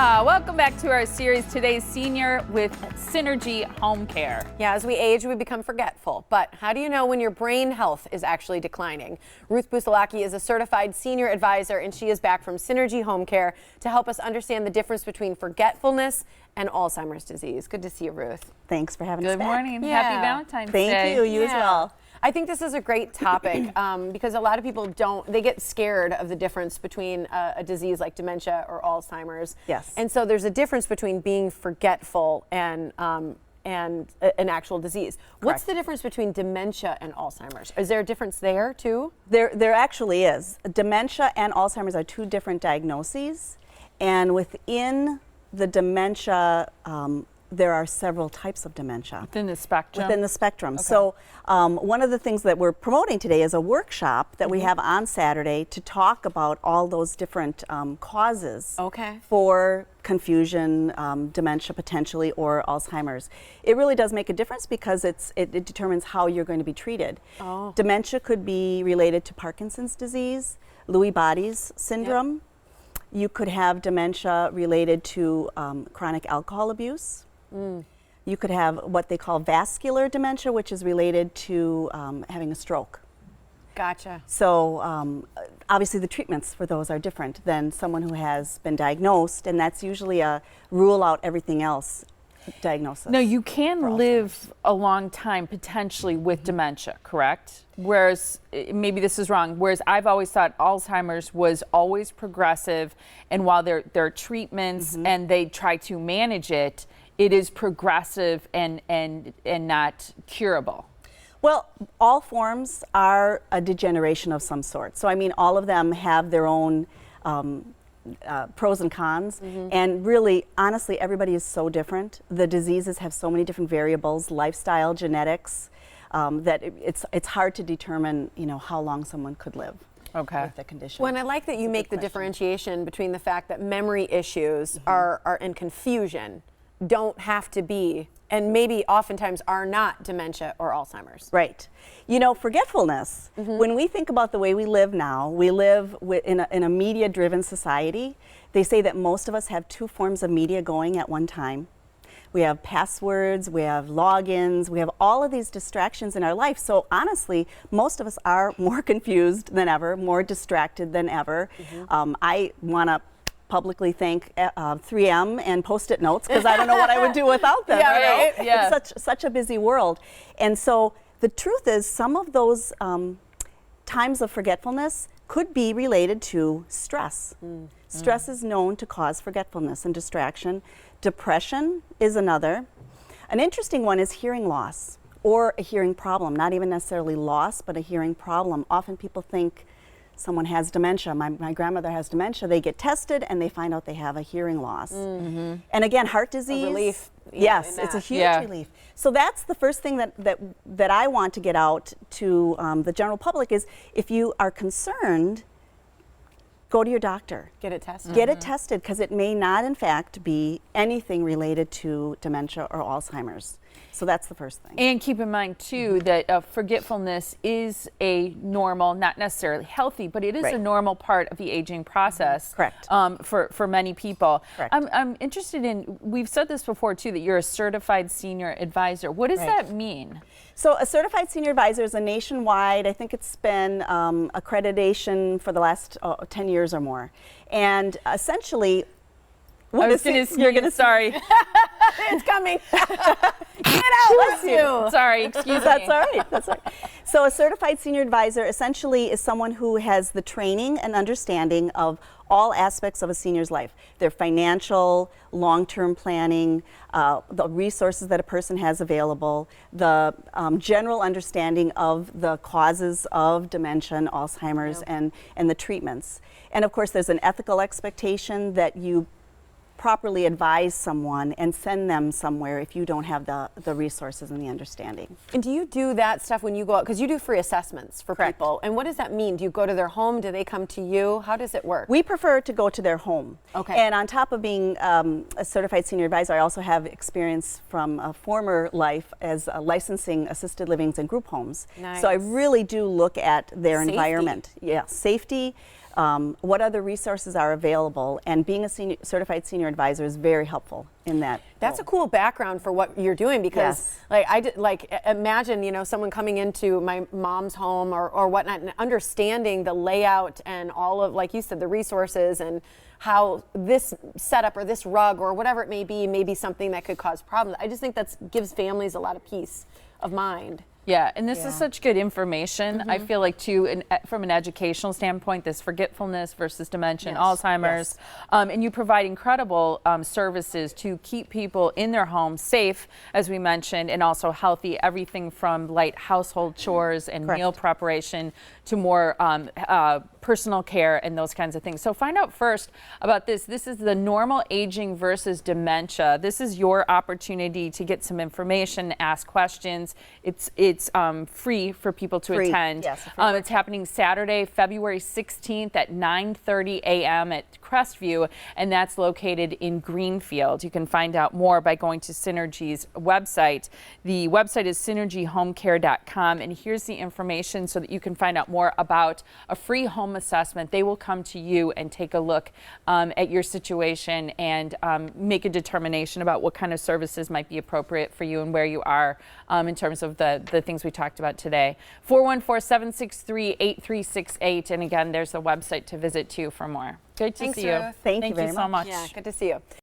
Welcome back to our series, Today's Senior with SYNERGY HomeCare. Yeah, as we age, we become forgetful. But how do you know when your brain health is actually declining? Ruth Busalacchi is a certified senior advisor, and she is back from SYNERGY HomeCare to help us understand the difference between forgetfulness and Alzheimer's disease. Good to see you, Ruth. Thanks for having us back. Good morning. Yeah. Happy Valentine's Thank Day. you. You as well. I think this is a great topic because a lot of people they get scared of the difference between a disease like dementia or Alzheimer's. Yes. And so there's a difference between being forgetful and an actual disease. What's the difference between dementia and Alzheimer's? Is there a difference there too? There actually is. Dementia and Alzheimer's are two different diagnoses, and within the dementia, there are several types of dementia. Within the spectrum? Within the spectrum. Okay. So one of the things that we're promoting today is a workshop that we have on Saturday to talk about all those different causes for confusion, dementia potentially, or Alzheimer's. It really does make a difference because it determines how you're going to be treated. Oh. Dementia could be related to Parkinson's disease, Lewy bodies syndrome. Yep. You could have dementia related to chronic alcohol abuse. You could have what they call vascular dementia, which is related to having a stroke. Gotcha. So obviously the treatments for those are different than someone who has been diagnosed, and that's usually a rule out everything else diagnosis. No, you can live a long time potentially with dementia, correct? Whereas, maybe this is wrong, whereas I've always thought Alzheimer's was always progressive, and while there are treatments and they try to manage it, it is progressive and not curable. Well, all forms are a degeneration of some sort. So I mean, all of them have their own pros and cons, and really, honestly, everybody is so different. The diseases have so many different variables, lifestyle, genetics, that it's hard to determine, how long someone could live. Okay. With the condition. Well, and I like that you make the differentiation between the fact that memory issues are in confusion, don't have to be, and maybe oftentimes are not dementia or Alzheimer's. Right. Forgetfulness, when we think about the way we live now, we live in a media-driven society. They say that most of us have two forms of media going at one time. We have passwords, we have logins, we have all of these distractions in our life. So honestly, most of us are more confused than ever, more distracted than ever. I want to publicly thank 3M and Post-it notes because I don't know what I would do without them. Right? Yeah. It's such a busy world. And so the truth is some of those times of forgetfulness could be related to stress. Stress is known to cause forgetfulness and distraction. Depression is another. An interesting one is hearing loss or a hearing problem, not even necessarily loss, but a hearing problem. Often people think someone has dementia. My grandmother has dementia. They get tested and they find out they have a hearing loss. And again, heart disease. A relief. Yes, it's a huge relief. So that's the first thing that I want to get out to the general public is if you are concerned, go to your doctor. Get it tested. Get it tested because it may not in fact be anything related to dementia or Alzheimer's. So that's the first thing. And keep in mind too that forgetfulness is a normal, not necessarily healthy, but it is a normal part of the aging process. Correct. For many people. Correct. I'm interested in, we've said this before too, that you're a certified senior advisor. What does that mean? So a certified senior advisor is a nationwide, I think it's been accreditation for the last 10 years or more. And essentially, you're going to, sorry. It's coming. Get out, bless you. Sorry, excuse me. That's all right. That's all right. So a certified senior advisor essentially is someone who has the training and understanding of all aspects of a senior's life. Their financial, long-term planning, the resources that a person has available, the general understanding of the causes of dementia and Alzheimer's and the treatments. And of course, there's an ethical expectation that you properly advise someone and send them somewhere if you don't have the resources and the understanding. And do you do that stuff when you go out? Because you do free assessments for people. And what does that mean? Do you go to their home? Do they come to you? How does it work? We prefer to go to their home. Okay. And on top of being a certified senior advisor, I also have experience from a former life as licensing assisted livings and group homes. Nice. So I really do look at their Safety. environment. Yeah, safety. what other resources are available, and being a certified senior advisor is very helpful in that. That's a cool background for what you're doing, because imagine, you know, someone coming into my mom's home or whatnot and understanding the layout and all of, like you said, the resources and how this setup or this rug or whatever it may be something that could cause problems. I just think that gives families a lot of peace of mind. Yeah, and this is such good information. I feel like too, from an educational standpoint, this forgetfulness versus dementia and Alzheimer's, and you provide incredible services to keep people in their homes safe, as we mentioned, and also healthy. Everything from light household chores and meal preparation to more personal care and those kinds of things. So find out first about this. This is the normal aging versus dementia. This is your opportunity to get some information, ask questions. It's free for people to attend. Yes, it's happening Saturday, February 16th at 9:30 a.m. at Crestview, and that's located in Greenfield. You can find out more by going to Synergy's website. The website is synergyhomecare.com, and here's the information so that you can find out more about a free home assessment. They will come to you and take a look at your situation and make a determination about what kind of services might be appropriate for you and where you are in terms of the things we talked about today. 414-763-8368, and again, there's the website to visit too for more. Good to see you. Ruth. Thank you very so much. Yeah, good to see you.